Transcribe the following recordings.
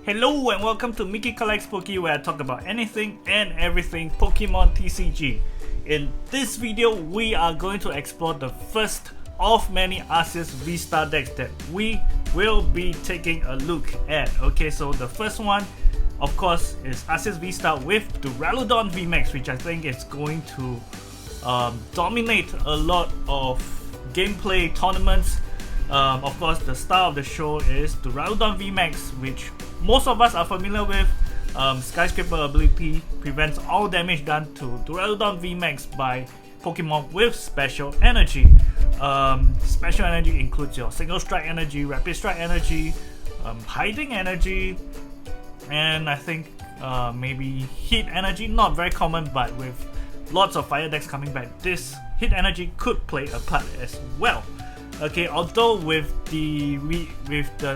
Hello and welcome to Mickey Collects Poke, where I talk about anything and everything Pokemon TCG. In this video, we are going to explore the first of many Arceus VSTAR decks that we will be taking a look at. Okay, so the first one, of course, is Arceus VSTAR with Duraludon VMAX, which I think is going to dominate a lot of gameplay tournaments. Of course, the star of the show is Duraludon VMAX, which most of us are familiar with. Skyscraper ability prevents all damage done to Duraludon VMAX by Pokemon with special energy. Special energy includes your single strike energy, rapid strike energy, hiding energy, and I think maybe hit energy. Not very common, but with lots of fire decks coming back, this hit energy could play a part as well. Okay, although with the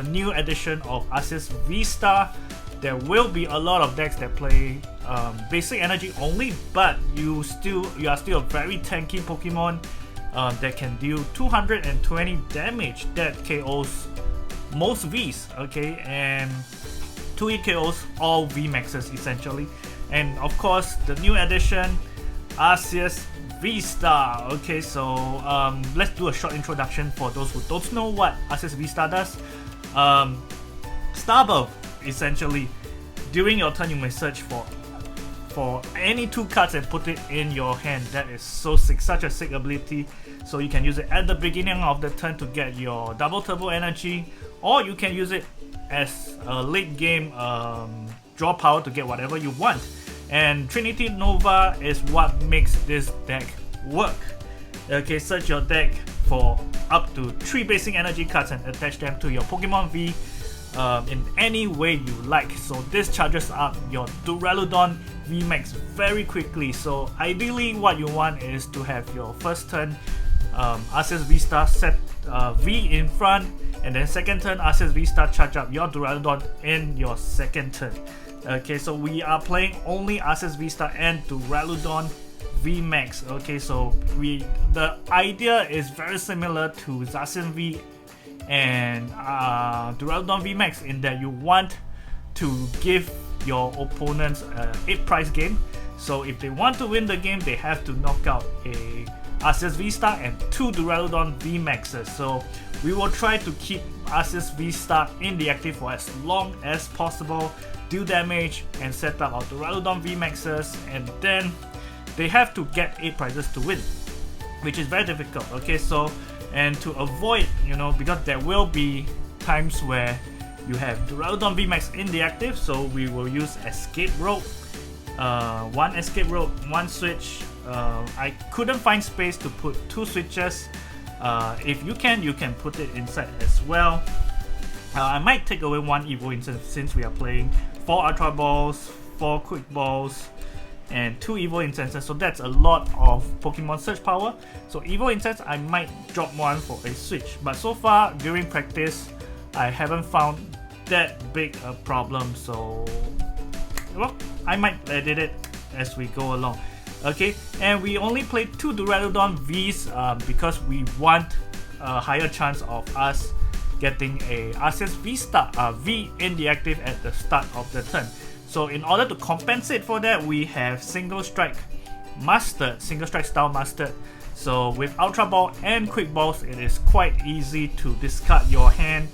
new edition of Arceus VSTAR, there will be a lot of decks that play basic energy only, but you are still a very tanky Pokemon that can deal 220 damage that KOs most Vs, okay, and 2 hit KOs all VMAXs essentially. And of course, the new edition Arceus VSTAR. Okay, so let's do a short introduction for those who don't know what Arceus VSTAR does. Starbirth, essentially, during your turn you may search for any 2 cards and put it in your hand. That is so sick, such a sick ability. So you can use it at the beginning of the turn to get your double turbo energy, or you can use it as a late game draw power to get whatever you want. And Trinity Nova is what makes this deck work. Okay, search your deck for up to 3 basic energy cards and attach them to your Pokemon V in any way you like. So this charges up your Duraludon VMAX very quickly. So ideally what you want is to have your first turn Arceus VSTAR set V in front, and then second turn Arceus VSTAR charge up your Duraludon in your second turn. Okay, so we are playing only Arceus VSTAR and Duraludon VMAX. Okay, so the idea is very similar to Zacian V and Duraludon VMAX in that you want to give your opponents an 8 prize game. So if they want to win the game, they have to knock out a Arceus VSTAR and 2 Duraludon VMAXs. So we will try to keep Arceus VSTAR in the active for as long as possible, deal damage and set up our Duraludon VMAXs, and then they have to get 8 prizes to win, which is very difficult. Okay, so and to avoid, because there will be times where you have Duraludon VMAX in the active, so we will use escape rope, 1 escape rope, 1 switch. I couldn't find space to put 2 switches. If you can put it inside as well. I might take away 1 Evo Instance since we are playing 4 Ultra Balls, 4 Quick Balls, and 2 Evo Instances, so that's a lot of Pokemon search power. So Evo Instance, I might drop 1 for a switch, but so far during practice, I haven't found that big a problem, so well, I might edit it as we go along. Okay, and we only played 2 Duraludon Vs because we want a higher chance of us getting a Arceus VSTAR V in the active at the start of the turn. So in order to compensate for that, we have single strike style mastered. So with Ultra Ball and Quick Balls, it is quite easy to discard your hand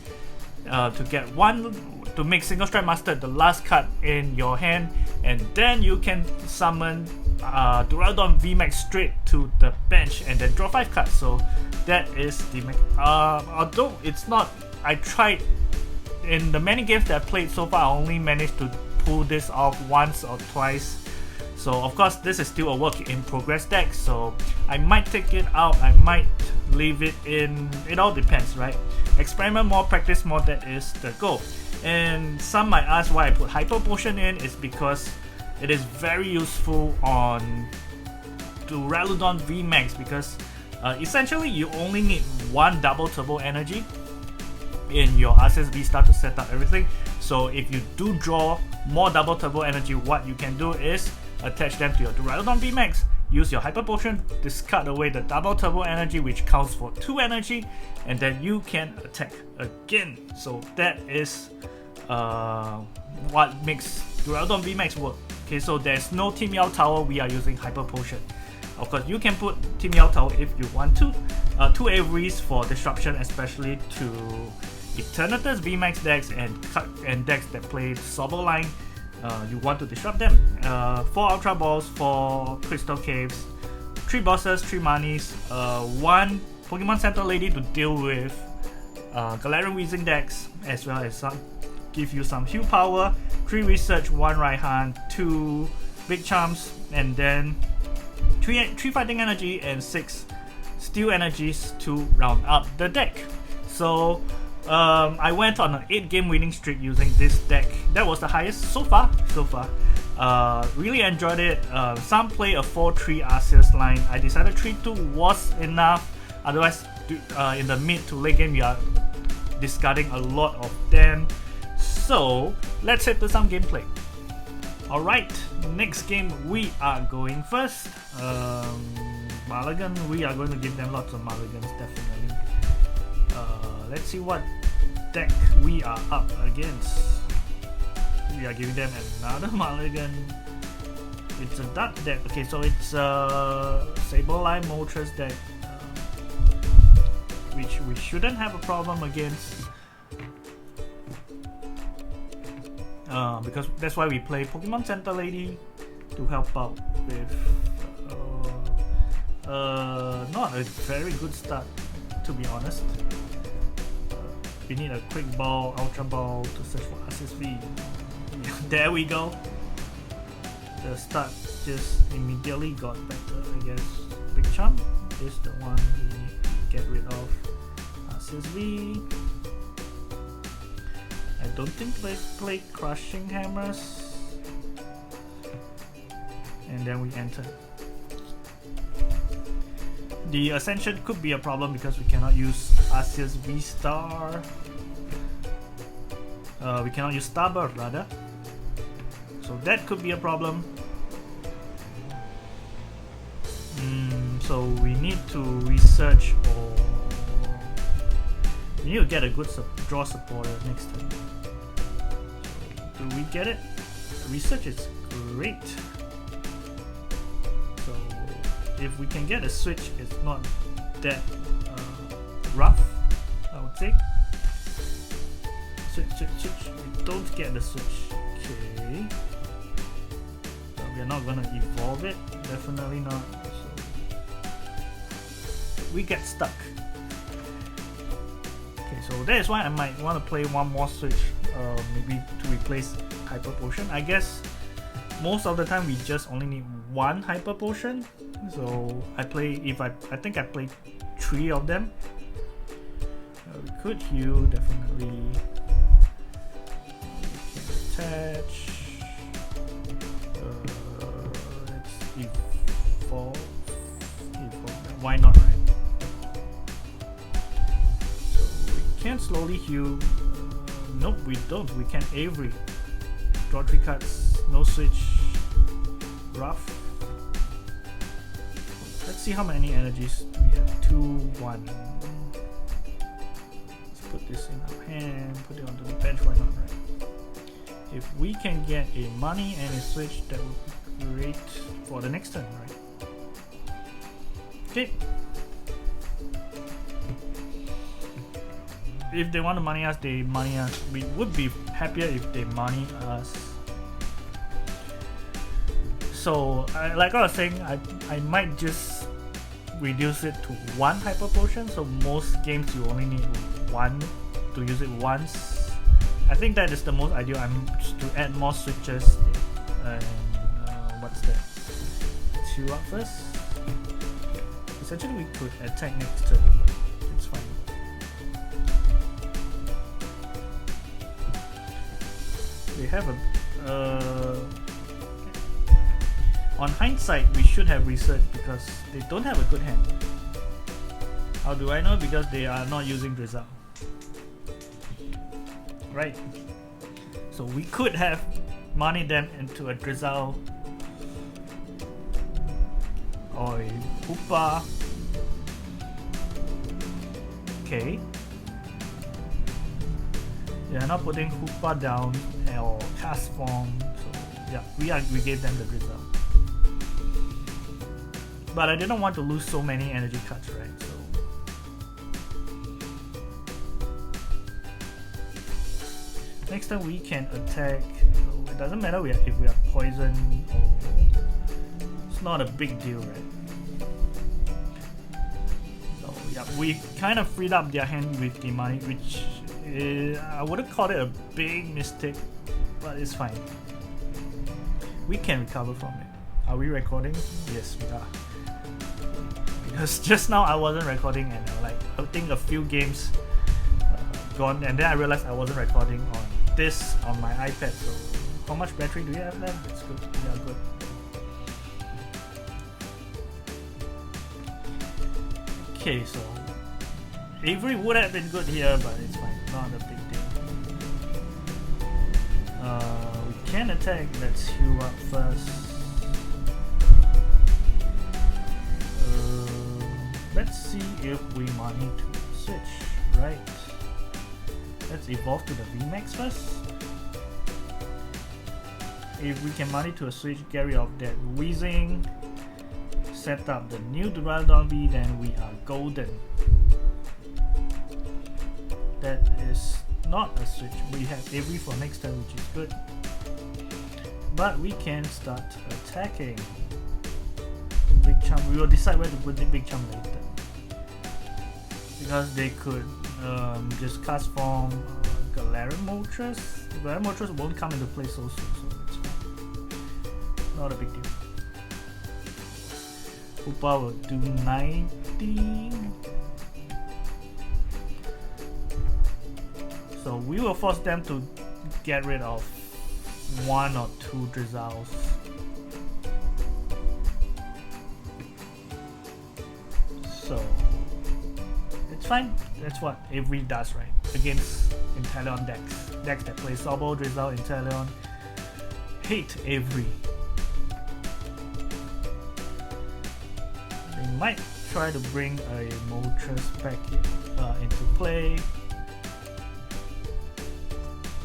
to get 1 to make single strike mastered the last card in your hand, and then you can summon Duraludon VMAX straight to the bench and then draw 5 cards. So that is the although it's not, I tried in the many games that I played so far, I only managed to pull this off once or twice. So of course this is still a work in progress deck, so I might take it out, I might leave it in, it all depends, right? Experiment more, practice more, that is the goal. And some might ask why I put Hyper Potion in. Is because it is very useful on Duraludon VMAX, because essentially you only need 1 double turbo energy in your Arceus VSTAR to set up everything. So if you do draw more double turbo energy, what you can do is attach them to your Duraludon VMAX, use your Hyper Potion, discard away the double turbo energy, which counts for 2 energy, and then you can attack again. So that is what makes Duraludon VMAX work. Okay, so there's no Team Yao Tower, we are using Hyper Potion. Of course, you can put Team Yao Tower if you want to. 2 Aviaries for disruption, especially to Eternatus VMAX decks and decks that play Sobble line. You want to disrupt them. 4 Ultra Balls, 4 Crystal Caves, 3 bosses, 3 manis, 1 Pokemon Center Lady to deal with Galarian Weezing decks, as well as give you some heal power, 3 research, 1 Raihan, 2 big charms, and then 3 fighting energy and 6 steel energies to round up the deck. So I went on an 8-game winning streak using this deck. That was the highest so far. Really enjoyed it. Some play a 4-3 Arceus line. I decided 3-2 was enough. Otherwise, in the mid to late game, we are discarding a lot of them. So let's head to some gameplay. Alright, next game we are going first. Mulligan, we are going to give them lots of mulligans, definitely. Let's see what deck we are up against. We are giving them another mulligan. It's a dark deck. Okay, so it's a Sableye Moltres deck, which we shouldn't have a problem against. Because that's why we play Pokemon Center Lady to help out with not a very good start, to be honest. We need a quick ball, ultra ball to search for Arceus V. There we go. The start just immediately got better, I guess. Big Charm is the one we need to get rid of. Arceus V. I don't think they play Crushing Hammers. And then we enter. The Ascension could be a problem because we cannot use Arceus VSTAR. We cannot use Starbird rather. So that could be a problem. So we need to research, or we need to get a good draw supporter next time. So, do we get it? Research is great. So if we can get a switch, it's not that rough, I would say. Switch. We don't get the switch. Okay. So we are not gonna evolve it. Definitely not. So we get stuck. Okay, so that is why I might want to play one more switch, maybe to replace Hyper Potion. I guess most of the time we just only need one Hyper Potion. So I think I played 3 of them. We could heal, definitely. We can attach. Let's evolve. Why not, right? So we can slowly heal. Nope, we don't. We can Avery. Draw 3 cards. No switch. Rough. Let's see how many energies do we have. 2, 1. Let's put this in our hand, put it onto the bench, why not, right? If we can get a money and a switch, that would be great for the next turn, right? Okay. If they want to money us, they money us. We would be happier if they money us. So, like I was saying, I might just reduce it to 1 Hyper Potion. So most games you only need 1 to use it once. I think that is the most ideal. I'm just to add more switches. And what's that? Let's heal up first. Essentially, we could attack next turn. It's fine. They have a. On hindsight, we should have researched because they don't have a good hand. How do I know? Because they are not using Drizzle. Right. So we could have money them into a Drizzle or a Hoopa. Okay. They are not putting Hoopa down or cast form. So yeah, we gave them the result. But I didn't want to lose so many energy cards, right? So next time we can attack. So it doesn't matter if we are poisoned or it's not a big deal, right? So yeah, we kind of freed up their hand with the money, which I wouldn't call it a big mistake, but it's fine. We can recover from it. Are we recording? Yes, we are. Because just now I wasn't recording and like I think a few games gone, and then I realized I wasn't recording on this on my iPad. So how much battery do we have left? That's good. Yeah, good. Okay, so Avery would have been good here, but it's fine. Not a big deal. We can attack. Let's heal up first. Let's see if we might need to switch, right? Let's evolve to the VMAX first. If we can manage to switch, get rid of that Wheezing, set up the new Duraludon V, then we are golden. That is not a switch. We have Avery for next turn, which is good. But we can start attacking. Big Chum, we will decide where to put the Big Chum later. Because they could just cast form Galarian Moltres. Galarian Moltres won't come into play so soon, so it's fine. Not a big deal. Hoopa will do 90. So we will force them to get rid of 1 or 2 Drizzles. So it's fine. That's what Avery does, right? Against Inteleon decks that play Sobble, Drizzle, Inteleon. Hate Avery. They might try to bring a Moltres back into play.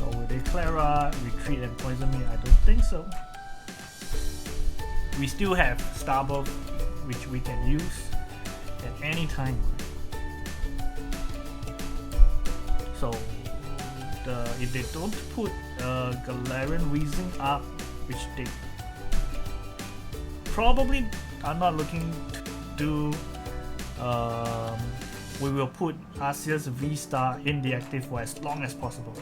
Or will they Clara, retreat and poison me? I don't think so. We still have Starbuff, which we can use at any time. So if they don't put Galarian Wheezing up, which they probably are not looking to do, we will put Arceus VSTAR in the active for as long as possible.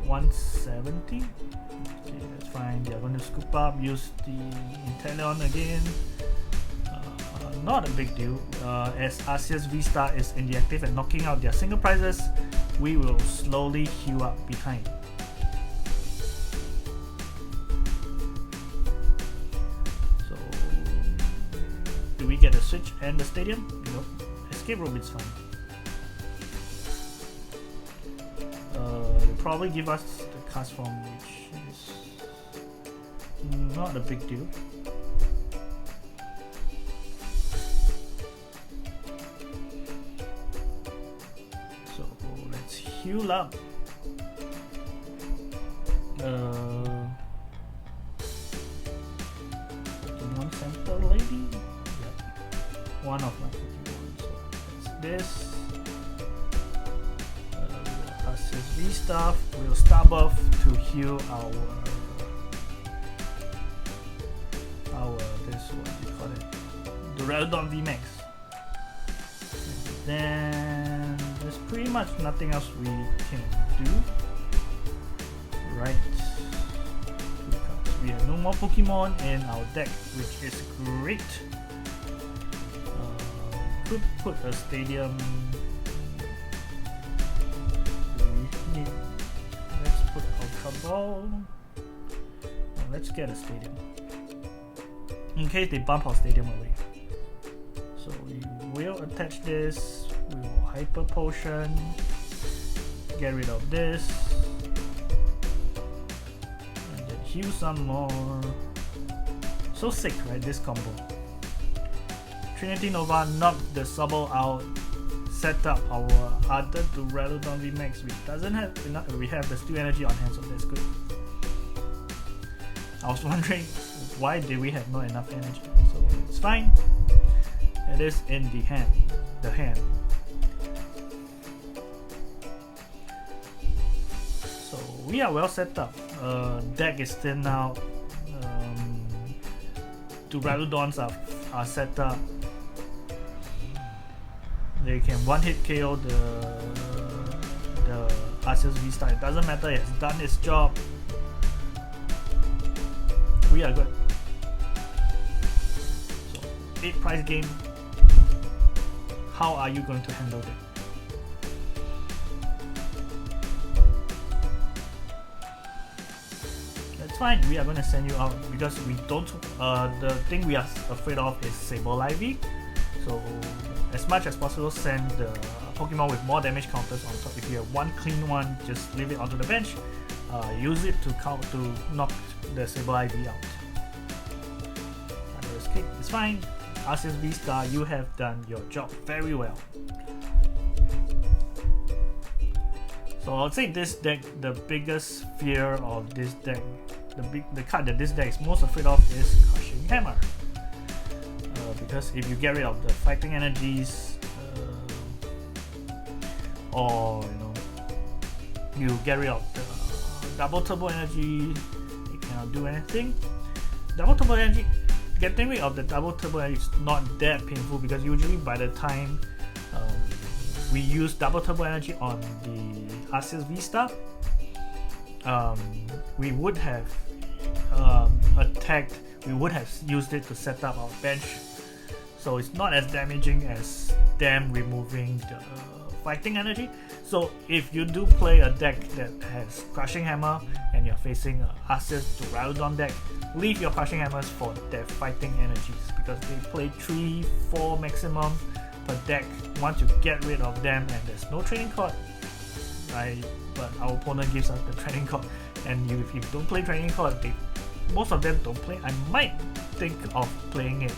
170. Okay, that's fine. They are going to scoop up, use the Inteleon again. Not a big deal. As Arceus VSTAR is in the active and knocking out their single prizes, we will slowly heal up behind. So, do we get a switch and the stadium? Nope. Escape room is fine. They'll probably give us the cast form, which is not a big deal. So let's heal up. Pokemon Center Lady? Yep. One of my Pokemon. So that's this. Arceus V-Staff will Starbuff to heal our this, what do you call it? Duraludon VMAX. Then there's pretty much nothing else we can do. Right. We have no more Pokemon in our deck, which is great. Could put a stadium. Let's put Ultra Ball. Let's get a stadium. In case they bump our stadium away. So we will attach this. We will Hyper Potion. Get rid of this. And then heal some more. So sick, right? This combo. Trinity Nova knocked the Sobble out set up our other Duraludon VMAX, which doesn't have enough. We have the steel energy on hand, so that's good. I was wondering why did we have not enough energy, so it's fine. It is in the hand. So we are well set up. Deck is thin now. Duraludons are set up. They can one-hit KO the Arceus VSTAR. It doesn't matter, it has done its job. We are good. So, 8 prize game. How are you going to handle it? That's fine, we are going to send you out because we don't. The thing we are afraid of is Sableye IV. So, as much as possible, send the Pokemon with more damage counters on top. If you have one clean one, just leave it onto the bench. Use it to knock the Sableye IV out. Under escape, it's fine. Arceus VSTAR, you have done your job very well. So I'll say this deck, the biggest fear of this deck, the card that this deck is most afraid of is Crushing Hammer. Because if you get rid of the fighting energies, or you get rid of the double turbo energy, it cannot do anything. Double turbo energy, getting rid of the double turbo energy is not that painful because usually by the time we use double turbo energy on the Arceus VSTAR, we would have attacked. We would have used it to set up our bench. So it's not as damaging as them removing the fighting energy. So if you do play a deck that has Crushing Hammer and you're facing a Arceus Duraludon deck, leave your Crushing Hammers for their fighting energies because they play 3-4 maximum per deck. Once you get rid of them and there's no training card, but our opponent gives us the training card, and if you don't play training card, most of them don't play. I might think of playing it.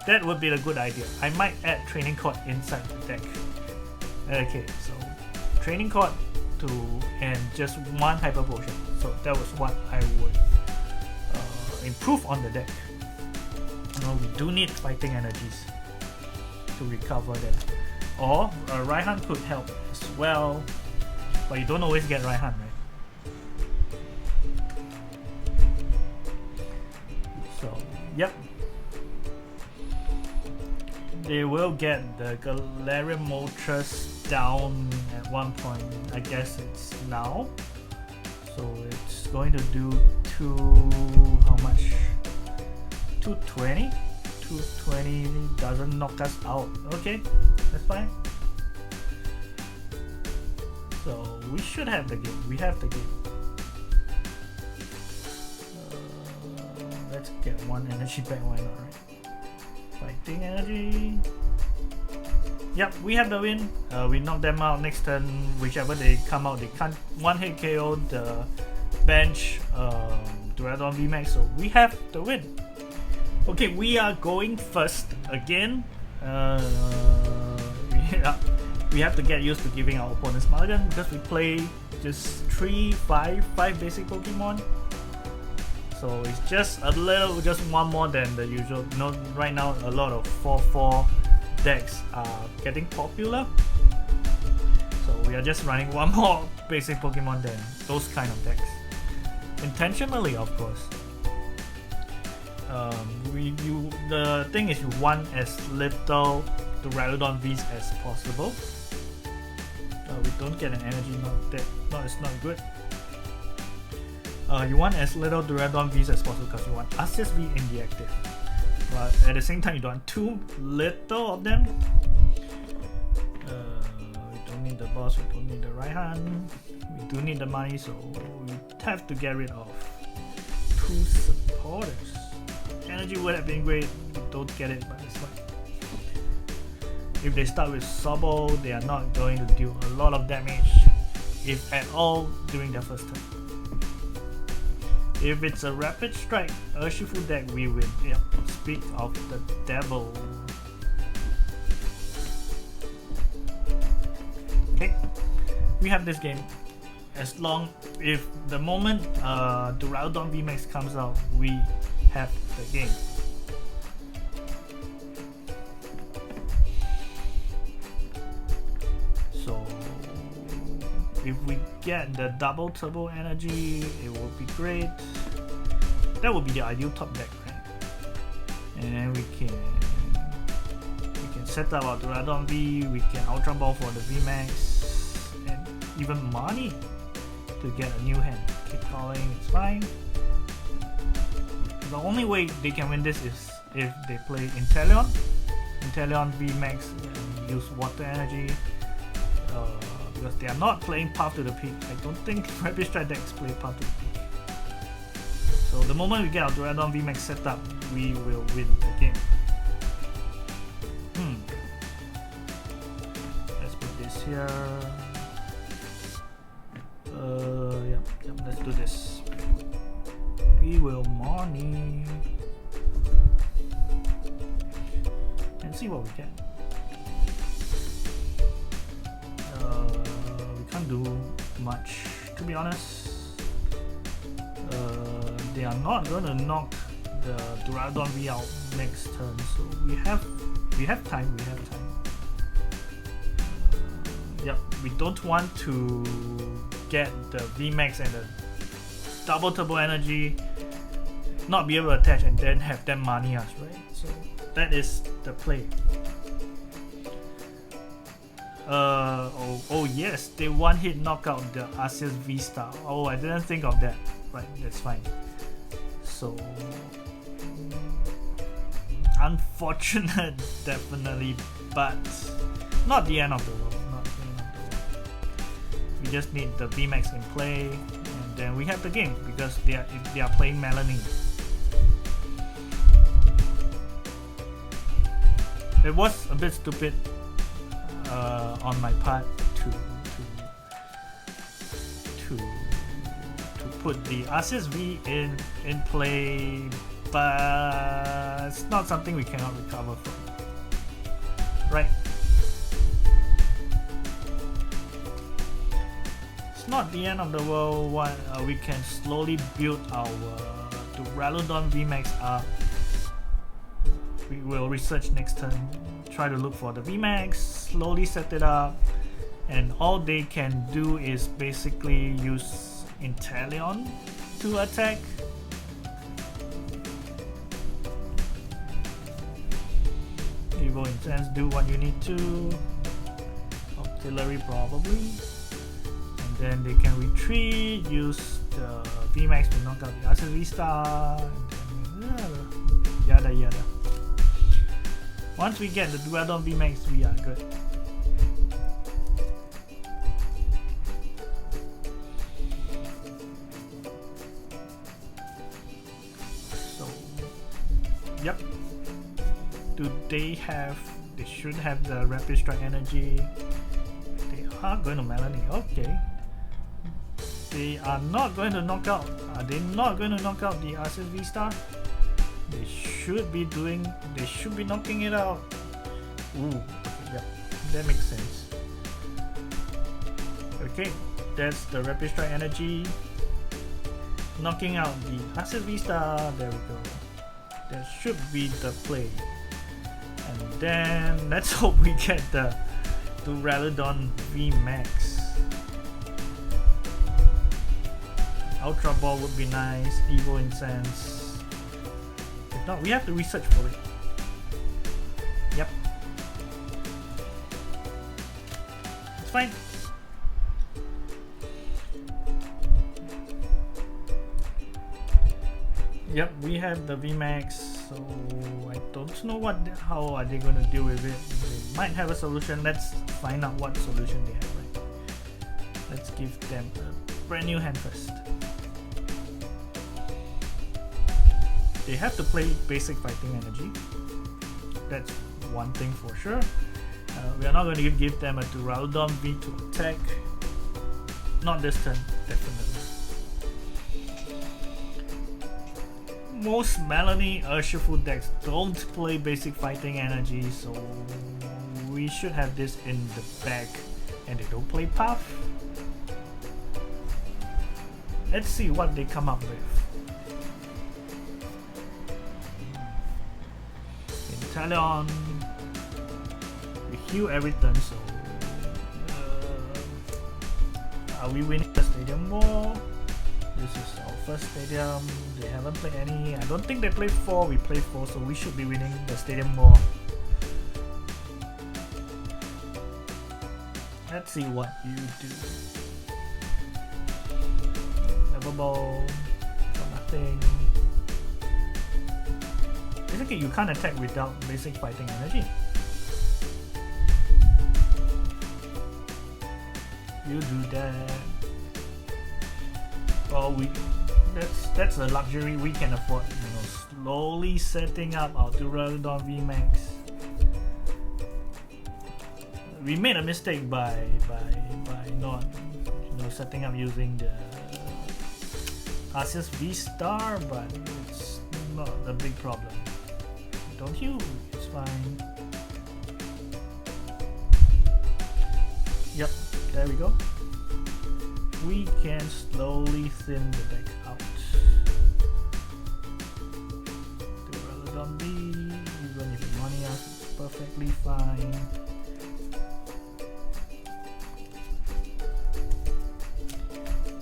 That would be a good idea. I might add training card inside the deck. Okay, so training card and just one hyper potion. So that was what I would improve on the deck. We do need fighting energies to recover them. Or Raihan could help as well, but you don't always get Raihan, right? So, yep. They will get the Galarian Moltres down at one point. I guess it's now. So it's going to do how much? 220? 220 doesn't knock us out. Okay, that's fine. So we should have the game. We have the game. Let's get one energy back. Why not, right? Fighting energy. Yep, we have the win. We knock them out next turn. Whichever they come out, they can't one-hit KO the bench Duraludon VMAX. So we have the win. Okay, we are going first again. We have to get used to giving our opponents mulligan because we play just 5 basic Pokemon. So it's just one more than the usual. Right now a lot of 4/4 decks are getting popular. So we are just running one more basic Pokemon than those kind of decks. Intentionally, of course. The thing is, you want as little Duraludon Vs as possible. We don't get an energy node. It's not good. You want as little Duraludon Vs as possible because you want Arceus V in the active. But at the same time, you don't want too little of them. We don't need the boss, we don't need the Raihan. We do need the money, so we have to get rid of 2 supporters. Energy would have been great. We don't get it, but it's fine. If they start with Sobble, they are not going to deal a lot of damage, if at all, during their first turn. If it's a Rapid Strike Urshifu deck, we win. Yep. Speak of the devil. we have this game. As long if the moment Duraludon VMAX comes out, we have the game. So if we get the double turbo energy, it will be great. That would be the ideal top deck, right? And then we can set up our Duraludon V. We can Ultra Ball for the VMAX, and even money to get a new hand. Keep calling, it's fine. The only way they can win this is if they play Inteleon VMAX and use water energy, because they are not playing Path to the Peak. I don't think Rapid Strike decks play Path to the Peak. So the moment we get our Duraludon VMAX set up, we will win the game. Let's put this here. Yep, let's do this. We will money and see what we get. We can't do much, to be honest. They are not gonna knock the Duraludon V out next turn, so we have time. Yep, we don't want to get the VMAX and the double turbo energy, not be able to attach and then have them money us, right? So that is the play. Oh yes, they one hit knock out the Arceus VSTAR. Oh, I didn't think of that. Right, that's fine. So unfortunate, definitely, but not the end of the world. We just need the VMAX in play, and then we have the game because they are playing Melanie. It was a bit stupid on my part to put the Arceus V in play, but it's not something we cannot recover from, right? Not the end of the world. We can slowly build our Duraludon VMAX up. We will research next turn, try to look for the VMAX, slowly set it up, and all they can do is basically use Inteleon to attack. Evo Intense, do what you need to. Auxiliary probably. Then they can retreat, use the VMAX to knock out the Arceus VSTAR, and then yada yada. Once we get the Duraludon VMAX, we are good. So, yep. They should have the Rapid Strike energy. They are going to Melanie, okay. They are not going to knock out. Are they not going to knock out the Arceus VSTAR? They should be knocking it out. Ooh, okay, yeah, that makes sense. Okay, that's the Rapid Strike energy. Knocking out the Arceus VSTAR. There we go. That should be the play. And then let's hope we get the Duraludon VMAX. Ultra Ball would be nice, Evo Incense. If not, we have to research for it. Yep. It's fine. Yep, we have the VMAX, so I don't know how are they going to deal with it. They might have a solution. Let's find out what solution they have, right? Let's give them a brand new hand first. They have to play basic fighting energy. That's one thing for sure. We are not going to give them a Duraludon V to attack. Not this turn, definitely. Most Melanie Urshifu decks don't play basic fighting energy, so we should have this in the bag. And they don't play Path. Let's see what they come up with. Inteleon, we heal every turn, so are we winning the stadium war? This is our first stadium. They haven't played any. I don't think they played 4. We played 4, so we should be winning the stadium war. Let's see what you do. Everball for nothing. Basically, you can't attack without basic fighting energy. You do that. Well, that's a luxury we can afford. You know, slowly setting up our Duraludon VMAX. We made a mistake by not, you know, setting up using the Arceus VSTAR, but it's not a big problem. Don't heal, it's fine. Yep, there we go. We can slowly thin the deck out. Duraludon B, even if you money us, it's perfectly fine.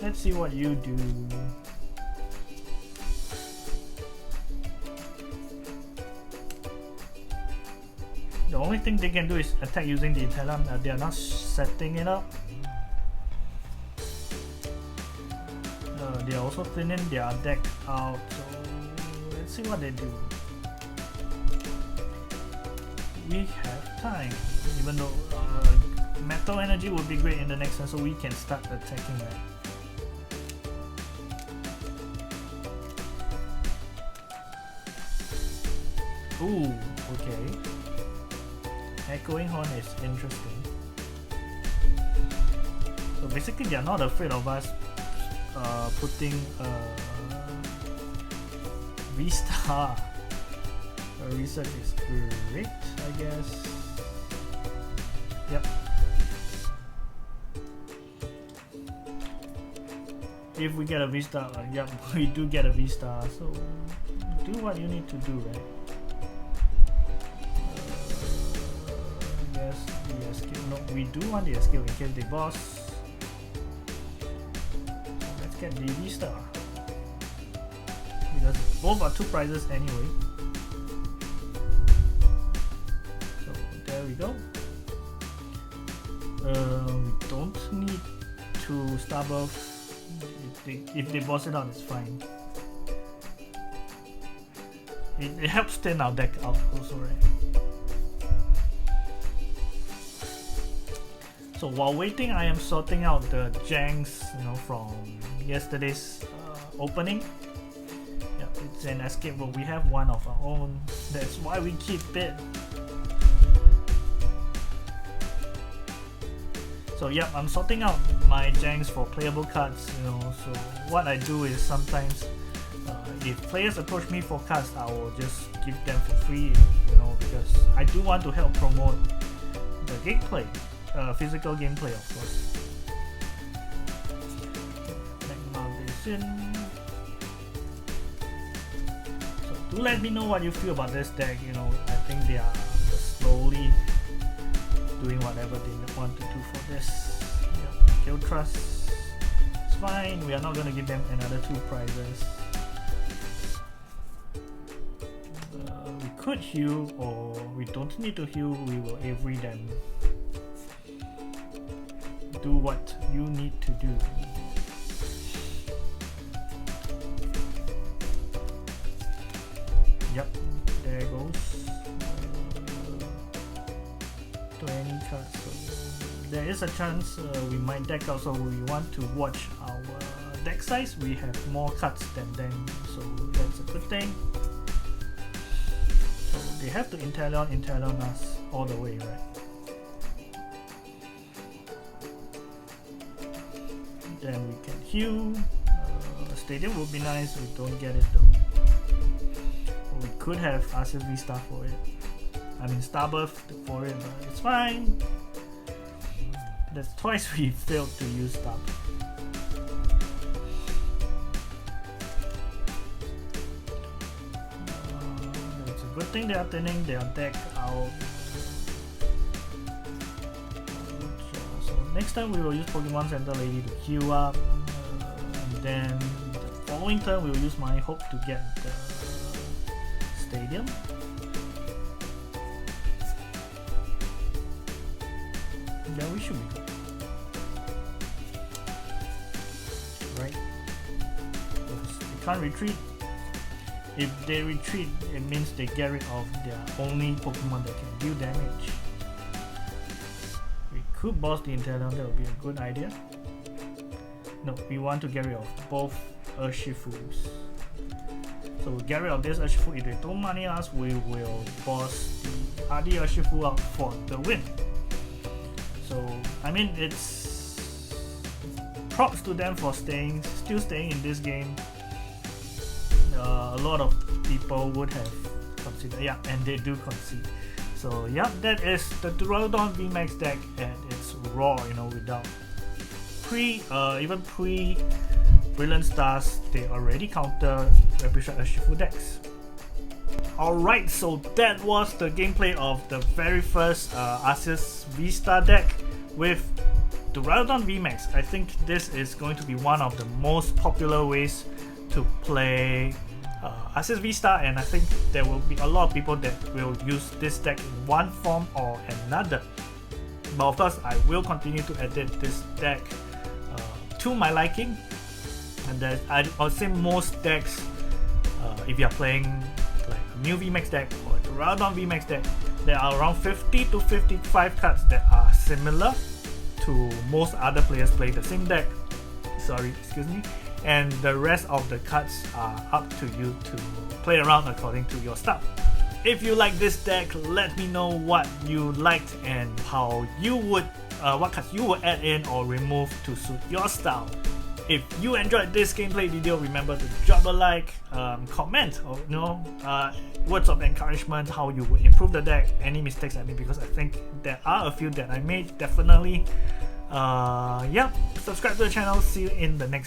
Let's see what you do. The only thing they can do is attack using the Inteleon. They are not setting it up. They are also thinning their deck out. So let's see what they do. We have time, even though Metal Energy would be great in the next one, so we can start attacking that. Ooh, okay. Echoing Horn is interesting. So basically they are not afraid of us putting VSTAR. Research is great, I guess. Yep. If we get a VSTAR, yep, we do get a VSTAR, so do what you need to do, right? The escape. No, we do want the escape in case they boss. So let's get the VSTAR. Because both are 2 prizes anyway. So there we go. We don't need to star buff. If they boss it out, it's fine. It helps thin our deck out also, right? So while waiting, I am sorting out the janks, you know, from yesterday's opening. Yep, it's an escape rope. We have one of our own. That's why we keep it. So yep, I'm sorting out my janks for playable cards. You know, so what I do is sometimes, if players approach me for cards, I will just give them for free. You know, because I do want to help promote the gameplay. Physical gameplay, of course. So do let me know what you feel about this deck. You know, I think they are slowly doing whatever they want to do for this. Yeah, Kill Trust. It's fine. We are not gonna give them another 2 prizes. We could heal, or we don't need to heal. We will every them. Do what you need to do. Yep, there goes 20 cards. So there is a chance we might deck out, so we want to watch our deck size. We have more cards than them, so that's a good thing. So they have to Inteleon us all the way, right? Then we can heal. Stadium would be nice. We don't get it though. We could have Arceus VSTAR for it. I mean star buff for it, but it's fine. That's twice we failed to use star buff. good thing they are thinning their deck out. So next time we will use Pokemon Center Lady to heal up, and then the following turn we will use my hope to get the stadium. Yeah, we should be good. Right? Because they can't retreat. If they retreat, it means they get rid of their only Pokemon that can deal damage. We could boss the Interdon, that would be a good idea. No, we want to get rid of both Urshifus. So we'll get rid of this Urshifu. If they don't money us, we will boss the Hardy Urshifu out for the win. So I mean, it's props to them for still staying in this game. A lot of people would have considered, yeah, and they do concede. So yeah, that is the Duraludon VMAX deck at its raw, you know, without even pre Brilliant Stars, they already counter Repression Urshifu decks. Alright, so that was the gameplay of the very first Arceus VSTAR deck with Duraludon VMAX. I think this is going to be one of the most popular ways to play Arceus VSTAR, and I think there will be a lot of people that will use this deck in one form or another. But of course, I will continue to edit this deck to my liking, and then I'll say most decks, if you're playing like a new VMAX deck or a Duraludon VMAX deck, there are around 50 to 55 cards that are similar to most other players playing the same deck. Sorry, excuse me. And the rest of the cards are up to you to play around according to your style. If you like this deck, let me know what you liked and how you would, what cards you would add in or remove to suit your style. If you enjoyed this gameplay video, remember to drop a like, comment, or words of encouragement, how you would improve the deck, any mistakes I made, because I think there are a few that I made, definitely. Yeah, subscribe to the channel, see you in the next